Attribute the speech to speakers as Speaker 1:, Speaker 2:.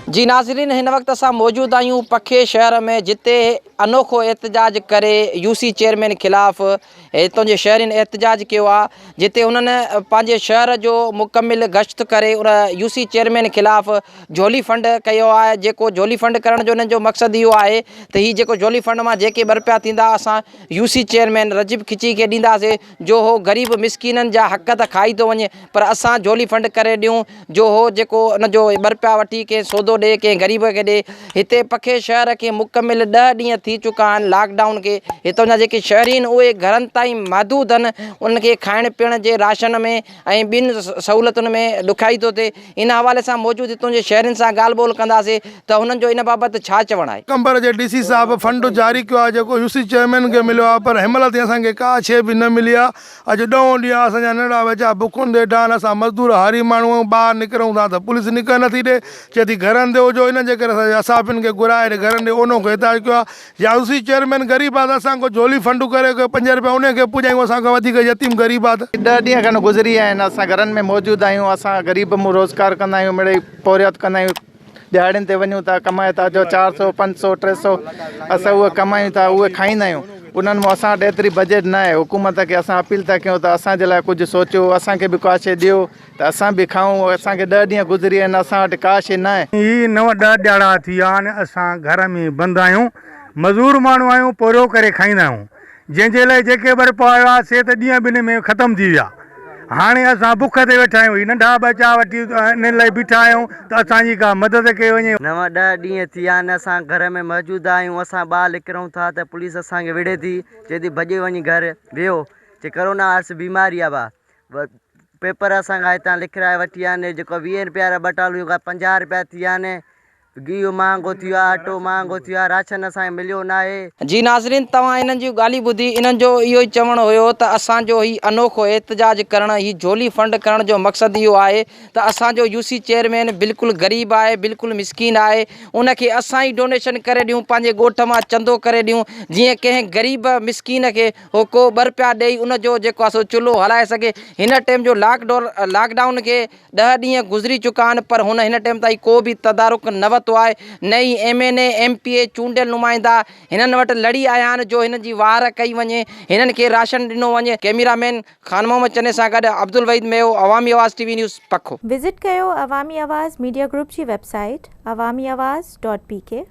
Speaker 1: जी नाज़रीन, हिन वक्त असां मौजूद आहियूं पखे शहर में, जिते अनोखो एहतजाज करे यूसी चेयरमैन खिलाफ़ हितों जे शहरीन एहतजाज किया आहे, जिते उन्होंने पंहिंजे शहर जो मुकम्मिल गश्त करे उन यूसी चेयरमैन खिलाफ़ झोली फंड किया है। जेको झोली फंड करण जो इन्हनि जो मक़सदु इहो आहे त हीउ जेको झोली फंड मां जेके ॿ थींदा असां यूसी चेयरमैन रजीब खिची के ॾींदासीं, जो हो ग़रीब मिसकिननि जा हक़ त खाई थो वञे, पर असां झोली फंड करे ॾियूं जो हो जेको उनजो ॿ वठी के सौदो ॾे कंहिं ग़रीब खे ॾे। हिते पखे शहर के मुकम्मिल 10 ॾींहं थी चुका आहिनि लॉकडाउन के। हितां जा जेके शहरी आहिनि उहे घरनि ताईं महदूद आहिनि, उनखे खाइण पीअण जे राशन में ऐं ॿिनि सहूलियतुनि में ॾुखाई थो थिए। इन हवाले सां मौजूदु हितां जे शहरियुनि सां ॻाल्हि ॿोल कंदासीं त हुननि जो इन बाबति छा चवणु आहे।
Speaker 2: कंबर जे डीसी साहब फंड जारी किया है, जो यूसी चेयरमैन के मिलो है, पर हिमल ते असांखे का शइ भी न मिली आहे। अॼु 10 ॾींहं असांजा नंढा बच्चा बुखुनि ते डान, असां मज़दूर हारी माण्हू ॿाहिरि निकिरूं था त पुलिस निकर नथी ॾे, चए थी घरनि ते हुजो। इन जे करे असां पिन खे घुराए घरनि ॾे ओनो खे हिदायत कयो आहे। या यूसी चेयरमैन ग़रीब आहे त असांखे झोली फंड करे 5 रुपया उनखे पुॼायूं, असांखां वधीक यतीम ग़रीब आहे।
Speaker 3: 10 ॾींहं खनि गुज़री आहिनि, असां घरनि में मौजूदु आहियूं। असां ग़रीब मूं रोज़गार कंदा आहियूं, मिड़ई पोरियत कंदा आहियूं, दिहाड़ियुनि ते वञूं था, कमाए था जो 400 500 300 असां उहे कमायूं था, उहे खाईंदा आहियूं। उन्हनि में असां वटि एतिरी बजट न आहे। हुकूमत खे असां अपील था कयूं त असांजे लाइ कुझु सोचियो, असांखे बि का शइ ॾियो त असां बि खाऊं। असांखे 10 ॾींहं गुज़री आहिनि, असां वटि का शइ न आहे।
Speaker 4: ही 9-10 ॾियारा थी विया आहिनि, असां घर में बंदि आहियूं, मज़दूर माण्हू आहियूं, पोरियो करे खाईंदा आहियूं। जंहिंजे लाइ जेके ॿ आया से त ॾींहं ॿिनि में ख़तमु थी विया। हाणे असां बुख ते वेठा आहियूं, नंढा बच्चा वठी इन लाइ बीठा आहियूं त असांजी का मदद कई वञे।
Speaker 5: 9-10 ॾींहं थी विया आहिनि, असां घर में मौजूदु आहियूं। असां ॿाहिरि निकिरूं था त पुलिस असांखे विढ़े थी, चए थी भॼे वञी घर वियो, चए करोना वायरस बीमारी आहे। पेपर असांखां हितां लिखाए वठी विया आहिनि, जेको 20 रुपया वारा बटालू 50 रुपया थी विया आहिनि। गिहु महांगो थी वियो आहे, अटो महांगो थी वियो आहे, राशन असांखे मिलियो न आहे।
Speaker 1: जी नाज़रीन, तव्हां इन्हनि जूं ॻाल्हियूं ॿुधी, इन्हनि जो इहो ई चवणु हुयो त असांजो ही अनोखो एहतजाज करणु, ही झोली फंड करण जो मक़सदु इहो आहे त असांजो यूसी चेयरमैन बिल्कुलु ग़रीब आहे, बिल्कुलु मिसकीन आहे। उनखे असां ई डोनेशन करे ॾियूं, पंहिंजे ॻोठ मां चंदो करे ॾियूं, जीअं कंहिं ग़रीब मिसकीन खे हो को 2 रुपया ॾेई उनजो जेको आहे सो चुल्हो हलाए सघे। हिन टाइम जो लॉकडाउन खे 10 ॾींहं गुज़री चुका आहिनि, पर हुन हिन टाइम ताईं को बि तदारुक न वरितो आहे। न ई MNA MPA चूंडियल नुमाइंदा हिननि वटि लड़ी आया आहिनि जो हिन जी वार कई वञे, हिननि खे राशन ॾिनो वञे। कैमरामैन खान मोहम्मद चने सां गॾु अब्दुल वहीद मेयो, अवामी आवाज़ TV न्यूज़ पखो।
Speaker 6: विज़िट कयो अवामी आवाज़ मीडिया ग्रुप जी वेबसाइट awamiawaz.pk।